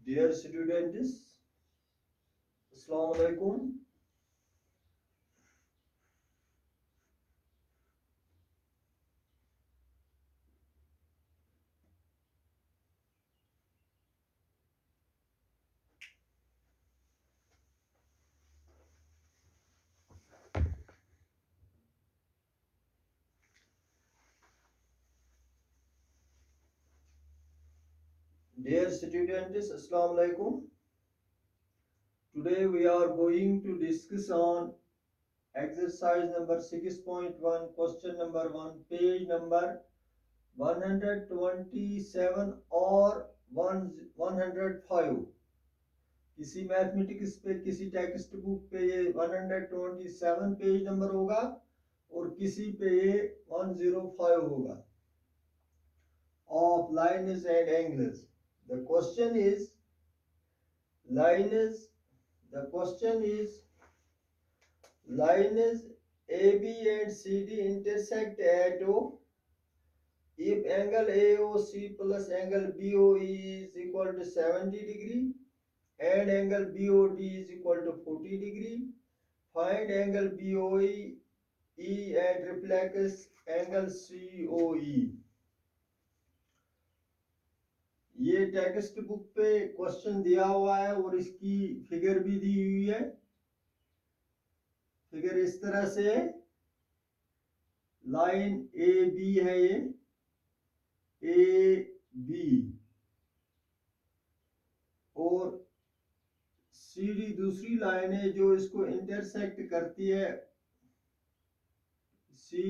Dear students, Assalamu alaikum. Dear students, Assalamu alaikum. Today we are going to discuss on exercise number 6.1, question number 1, page number 127 or 105. किसी mathematics पे किसी text book पे ये 127 page number होगा और किसी पे ये 105 होगा of lines and angles. The question is lines AB and CD intersect at O. If angle AOC plus angle BOE is equal to 70 degree and angle BOD is equal to 40 degree, find angle BOE and reflex angle COE. ये text book पे question दिया हुआ है और इसकी figure भी दी हुई है। फिगर इस तरह से, लाइन ए बी है, ये ए बी और सी डी दूसरी लाइन है जो इसको इंटरसेक्ट करती है। सी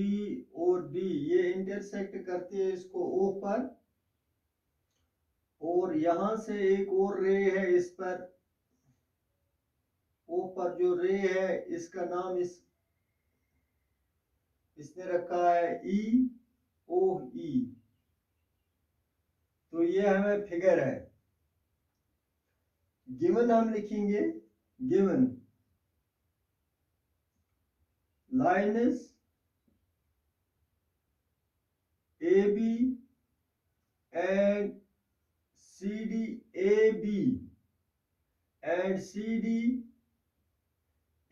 और डी ये इंटरसेक्ट करती है इसको ओ पर, और यहां से एक और रे है इस पर, ओ पर जो रे है इसका नाम इसने रखा है ई ओ ई। तो ये हमें फिगर है। गिवन हम लिखेंगे, given lines A B and C D, A B and C D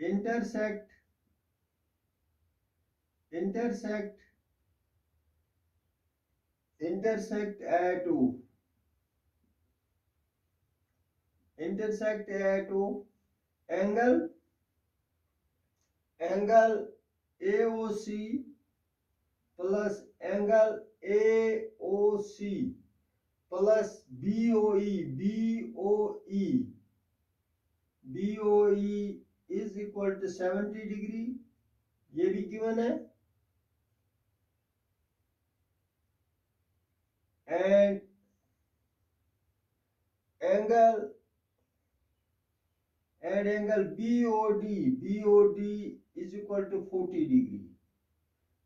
intersect at O. Intersect at O. Angle AOC plus angle AOC plus BOE is equal to 70 degree. ये भी given है। And angle BOD is equal to 40 degree.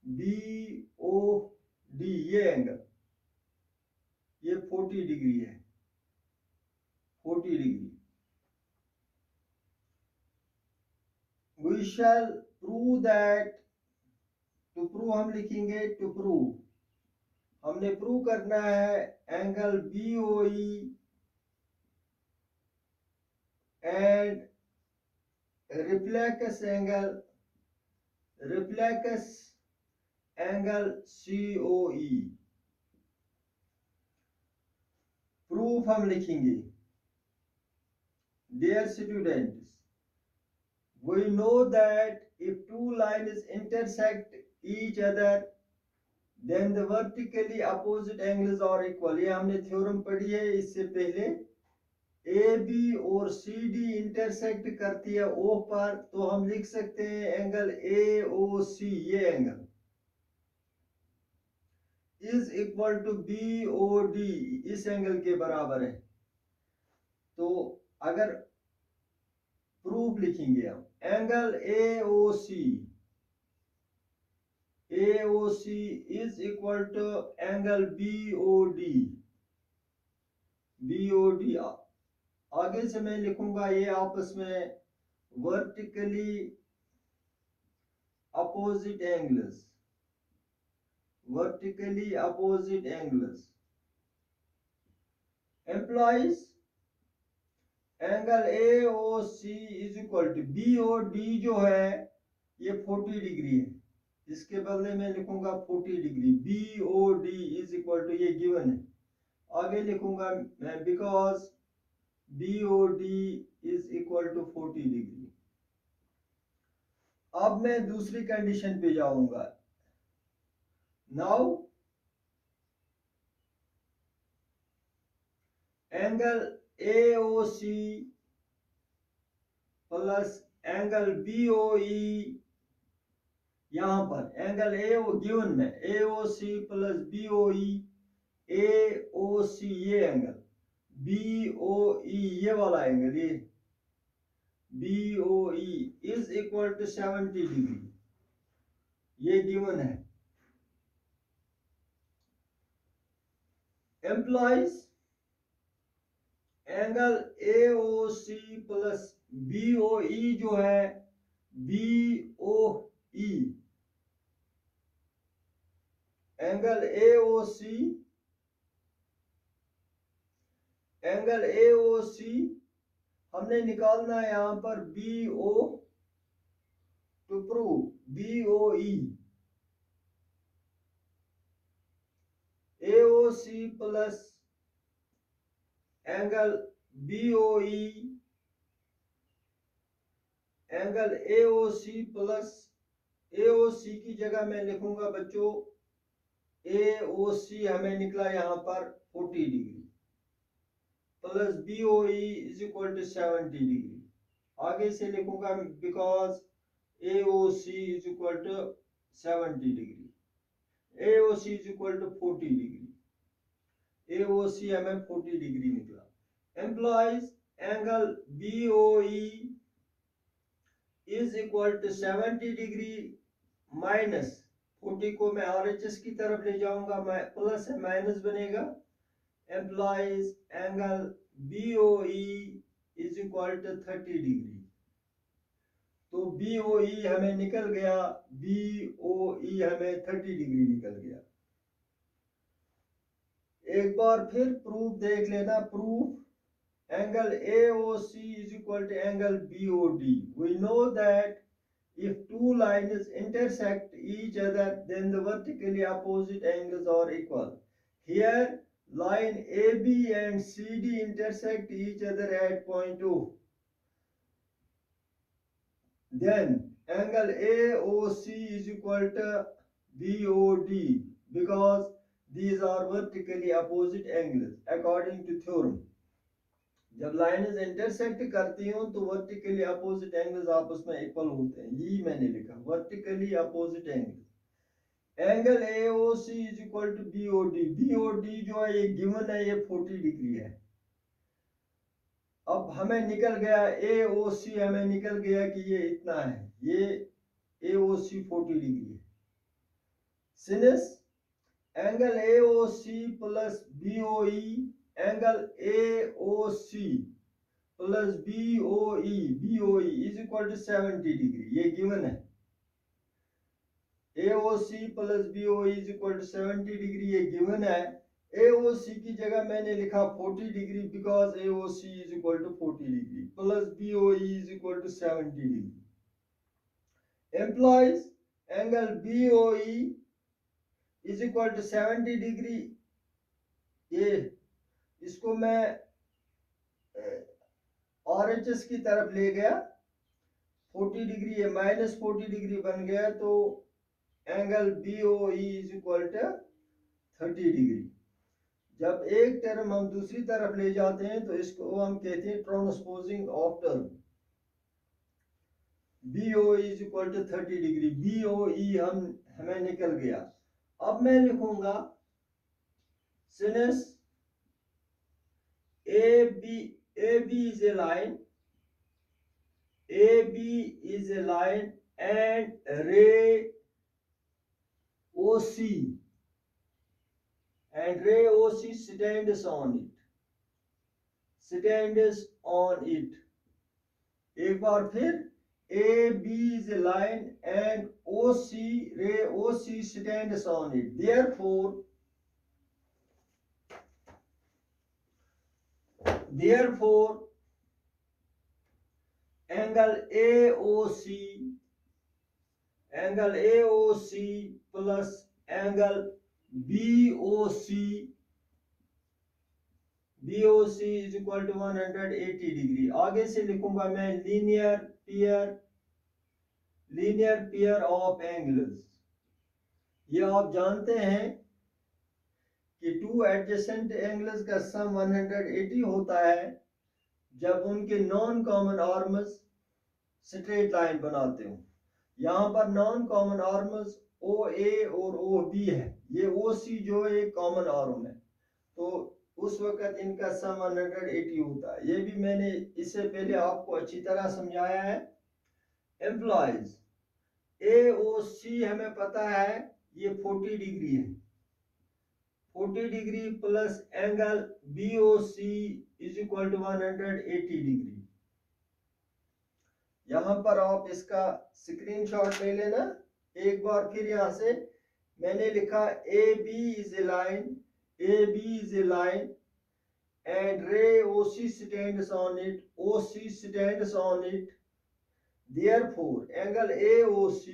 BOD ये angle, ये 40 degree है, 40 degree. We shall prove that, to prove हम लिखेंगे to prove, हमने prove करना है angle BOE and reflex angle COE। Proof हम लिखेंगे। Dear students, we know that if two lines intersect each other, then the vertically opposite angles are equal। ये हमने theorem पढ़ी है इससे पहले। ए बी और सी डी इंटरसेक्ट करती है ओ पर, तो हम लिख सकते हैं एंगल ए ओ सी, ये angle is equal to B O D, इस एंगल के बराबर है। तो अगर प्रूफ लिखेंगे हम, angle A O C is equal to angle B O D. आगे से मैं लिखूंगा ये आपस में vertically opposite angles, implies angle A O C is equal to B O D जो है ये 40 डिग्री है, इसके बदले में लिखूंगा 40 degree. B O D is equal to, ये गिवन है, आगे लिखूंगा मैं because B O D is equal to 40 degree. अब मैं दूसरी कंडीशन पे जाऊंगा। Now angle A O C plus angle B O E, यहां पर एंगल ए ओ गिवन में ए O C plus B O E, A O C ये angle, B O ई ये वाला एंगल, ये B O E is equal to 70 degree, ये given है। Implies angle A O C plus B O E जो है, B O E angle A O C, angle A O C हमने निकालना है यहां पर B O, to prove B O E, A O C plus angle B O E, angle A O C plus, A O C की जगह मैं लिखूंगा बच्चों, ए ओ सी हमें निकला यहां पर 40 degree plus B O E is equal to 70 degree, आगे से लिखूंगा because A O C is equal to 70 degree, A O C is equal to 40 degree, A O C हमें 40 डिग्री निकला। Implies angle B O E is equal to 70 degree minus 40 को मैं R H S की तरफ ले जाऊंगा, plus है minus बनेगा। Implies angle B O E is equal to 30 degree, तो बी ओ ई हमें निकल गया, बी ओ ई हमें 30 डिग्री निकल गया। एक बार फिर प्रूफ देख लेना, proof angle A O C is equal to angle B O D. We know that if two lines intersect each other, then the vertically opposite angles are equal. Here line AB and CD intersect each other at point O. Then angle AOC is equal to BOD because these are vertically opposite angles according to theorem. जब लाइनें intersect करती हूं तो vertically opposite angles आपस में equal होते हैं, यही मैंने लिखा vertically opposite angle. Angle AOC is equal to BOD, BOD जो है ये गिवन है, ये 40 डिग्री है। अब हमें निकल गया AOC, हमें निकल गया कि ये इतना है, ये AOC 40 डिग्री है। Since angle AOC plus BOE angle AOC plus BOE is equal to 70 degree, ये गिवन है। AOC plus BOE is equal to 70 degree, ये गिवन है। AOC की जगह मैंने लिखा 40 degree because AOC is equal to 40 degree plus BOE is equal to 70 degree. Implies angle BOE is equal to 70 degree, ये इसको मैं RHS की तरफ ले गया, 40 डिग्री ये माइनस 40 डिग्री बन गया, तो angle BOE is equal to 30 degree. जब एक टर्म हम दूसरी तरफ ले जाते हैं तो इसको हम कहते हैं transposing of term. BOE is equal to 30 degree, BOE हमें निकल गया। अब मैं लिखूंगा since AB is a line, AB is a line and ray OC stands on it, एक बार फिर AB is a line and ray OC stands on it, therefore angle AOC plus angle BOC is equal to 180 degree. आगे से लिखूंगा मैं linear pair of angles. ये आप जानते हैं कि टू एडजेसेंट एंगल्स का सम 180 होता है जब उनके non common arms straight line बनाते हो। यहाँ पर नॉन कॉमन आर्म्स OA और OB है, ये OC जो एक कॉमन आर्म है, तो उस वक्त इनका सम 180 होता है। ये भी मैंने इससे पहले आपको अच्छी तरह समझाया है। एम्प्लॉइज AOC हमें पता है ये 40 डिग्री है, 40 degree plus angle BOC is equal to 180 degree. यहां पर आप इसका स्क्रीनशॉट ले लेना एक बार फिर। यहां से मैंने लिखा AB is a line and ray OC stands on it, therefore angle AOC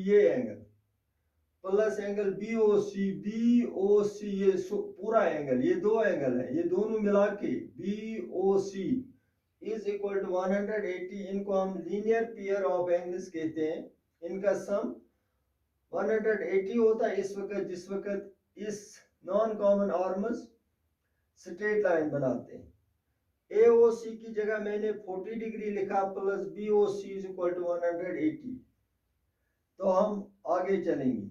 ये एंगल प्लस एंगल BOC ये पूरा एंगल, ये दो एंगल है, ये दोनों मिला के BOC इज इक्वल टू 180। इनको हम लीनियर पेयर ऑफ एंगल्स कहते हैं। इनका सम 180 होता है इस वक्त जिस वक्त इस non common arms straight line बनाते हैं। AOC की जगह मैंने 40 डिग्री लिखा plus BOC is equal to 180। तो हम आगे चलेंगे।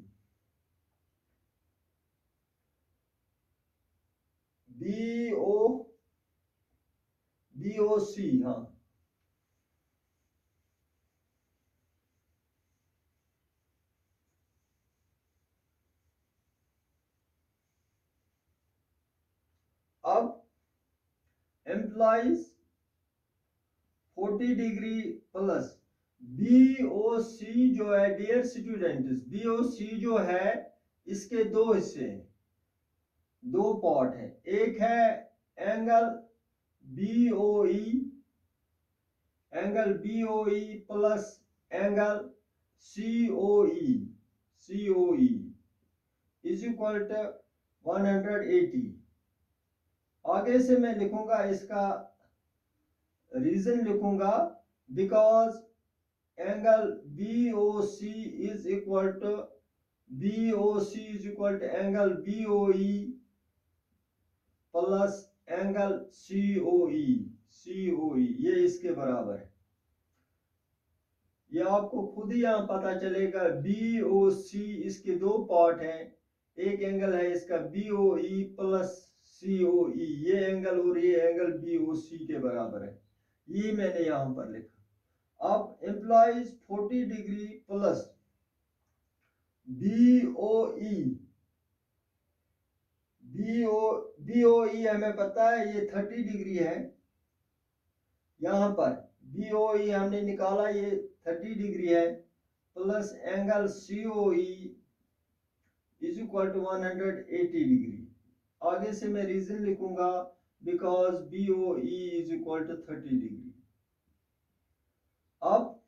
BOC, हाँ, अब एम्प्लॉइज 40 डिग्री प्लस BOC जो है, डियर स्टूडेंट्स, BOC जो है इसके दो हिस्से हैं, दो पार्ट है। एक है angle BOE plus angle COE is equal to 180। आगे से मैं लिखूंगा इसका रीजन लिखूंगा, because angle BOC is equal to angle BOE plus angle COE ये इसके बराबर है। ये आपको खुद ही यहां पता चलेगा। BOC इसके दो पार्ट हैं, एक एंगल है इसका BOE प्लस COE, ये एंगल और ये एंगल BOC के बराबर है, ये मैंने यहां पर लिखा। अब एम्प्लॉइज 40 डिग्री प्लस BOE हमें पता है ये 30 डिग्री है। यहां पर BOE हमने निकाला, ये 30 डिग्री है plus angle COE is equal to 180 degree. आगे से मैं रीजन लिखूंगा, because BOE is equal to 30 degree. अब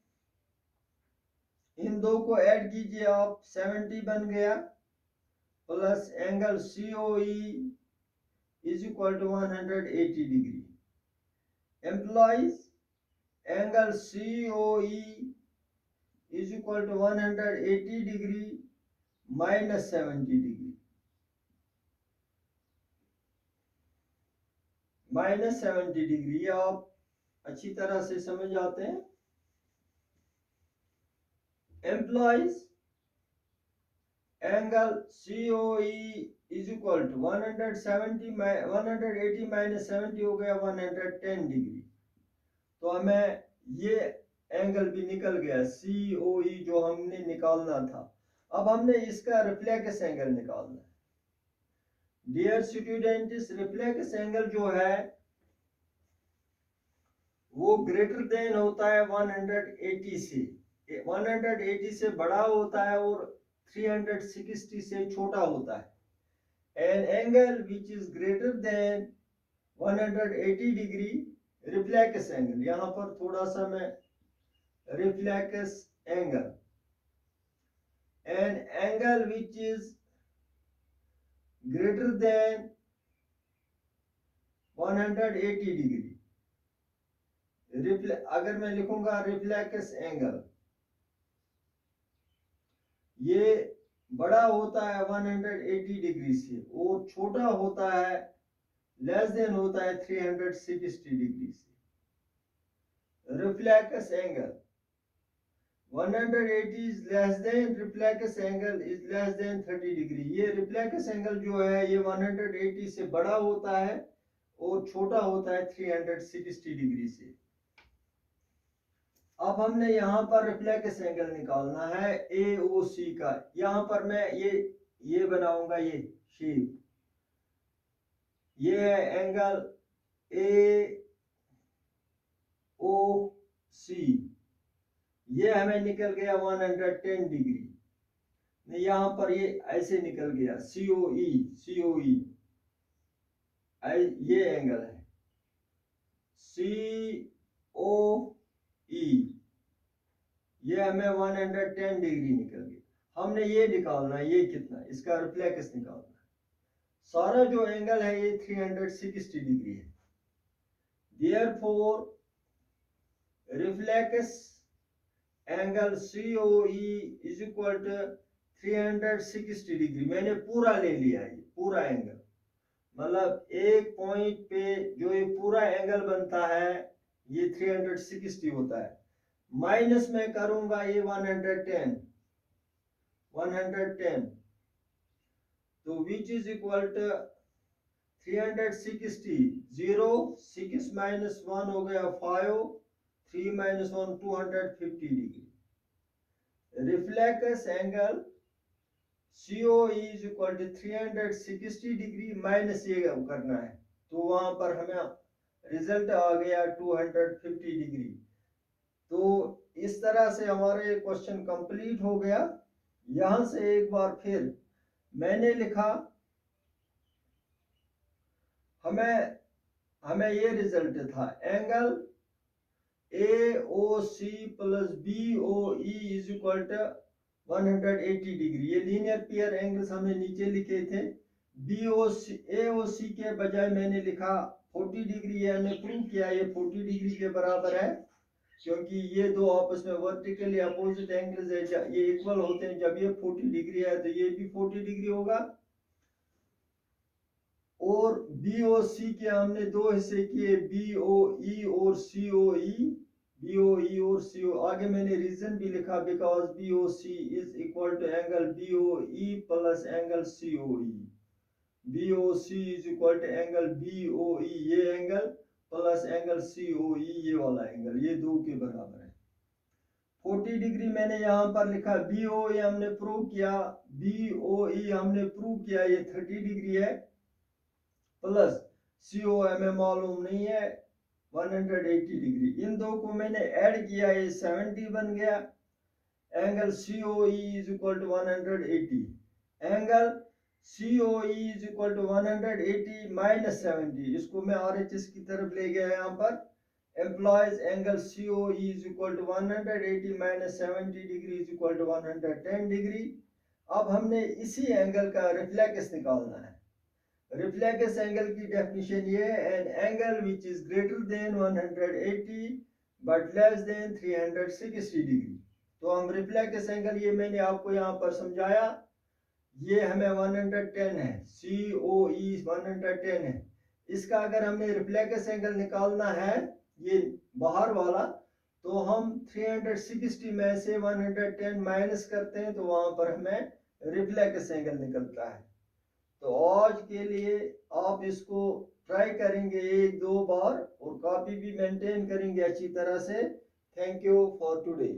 इन दो को ऐड कीजिए आप, 70 बन गया plus angle COE is equal to 180 degree. Implies angle COE is equal to 180 degree minus 70 degree, minus 70 degree. ये आप अच्छी तरह से समझ आते हैं। Implies angle COE is equal to 180 minus 70 हो गया 110 डिग्री। तो हमें ये एंगल भी निकल गया, COE जो हमने निकालना था। अब हमने इसका रिफ्लेक्स एंगल निकालना है। डियर स्टूडेंट्स, रिफ्लेक्स एंगल जो है वो ग्रेटर देन होता है 180 से, 180 से बड़ा होता है और 360 से छोटा होता है। An angle which is greater than 180 degree reflex angle, यहाँ पर थोड़ा सा मैं reflex angle, an angle which is greater than 180 degree. अगर मैं लिखूंगा रिफ्लेक्स एंगल, ये बड़ा होता है 180 डिग्री से और छोटा होता है, लेस देन होता है 360 डिग्री से। Reflex angle 180 is less than, reflex angle is less than 30 degree. ये रिफ्लेक्स एंगल जो है ये 180 से बड़ा होता है और छोटा होता है 360 डिग्री से। अब हमने यहाँ पर रिफ्लेक्स एंगल निकालना है AOC का। यहाँ पर मैं ये बनाऊंगा, ये शेप, ये है एंगल AOC, ये हमें निकल गया 110 डिग्री। यहाँ पर ये ऐसे निकल गया COE, ये एंगल है COE, ये हमें 110 डिग्री निकल गया। हमने ये निकालना है, ये कितना, इसका रिफ्लेक्स निकालना है। सारा जो एंगल है ये 360 डिग्री है। Therefore reflex angle COE is equal to 360 degree. मैंने पूरा ले लिया है, पूरा एंगल, मतलब एक पॉइंट पे जो ये पूरा एंगल बनता है ये 360 होता है। माइनस में करूंगा ये 110, तो which is equal to 360, 0, 6 minus 1 हो गया 5, 3 minus 1 250 degree. Reflex angle COE is equal to 360 degree minus ये करना है, तो वहां पर हमें रिजल्ट आ गया 250 डिग्री। तो इस तरह से हमारा ये क्वेश्चन कंप्लीट हो गया। यहां से एक बार फिर मैंने लिखा, हमें ये रिजल्ट था, angle AOC plus BOE is equal to 180 degree. ये लीनियर पेयर एंगल्स हमने नीचे लिखे थे। AOC के बजाय मैंने लिखा 40 डिग्री, ये हमने प्रूव किया ये 40 डिग्री के बराबर है, क्योंकि ये दो आपस में वर्टिकली अपोजिट एंगल्स है, ये इक्वल होते हैं। जब ये 40 डिग्री है तो ये भी 40 डिग्री होगा। और BOC के हमने दो हिस्से किए, BOE और COE, BOE और CO। आगे मैंने रीजन भी लिखा, because BOC is equal to angle BOE plus angle COE। BOC is equal to angle BOE, ये एंगल, प्लस एंगल COE, ये वाला एंगल, ये दो के बराबर है। 40 डिग्री मैंने यहाँ पर लिखा, BOE हमने प्रूव किया, BOE हमने प्रूव किया ये 30 डिग्री है, प्लस CO हमें मालूम नहीं है 180 डिग्री। इन दो को मैंने ऐड किया, ये 70 बन गया। Angle COE is equal to 180, angle COE is equal to 180 minus 70, इसको मैं RHS की तरफ ले गया यहाँ पर, implies angle COE is equal to 180 minus 70 degree is equal to 110 degree. अब हमने इसी एंगल का रिफ्लेक्स निकालना है। रिफ्लेक्स एंगल की डेफिनेशन ये है, an angle which is greater than 180 but less than 360 degree. तो हम रिफ्लेक्स एंगल, ये मैंने आपको यहाँ पर समझाया, ये हमें 110 है, COE 110 है। इसका अगर हमने रिफ्लेक्स एंगल निकालना है, ये बाहर वाला, तो हम 360 में से 110 माइनस करते हैं, तो वहां पर हमें रिफ्लेक्स एंगल निकलता है। तो आज के लिए आप इसको ट्राई करेंगे एक दो बार और कॉपी भी मेंटेन करेंगे अच्छी तरह से। Thank you for today.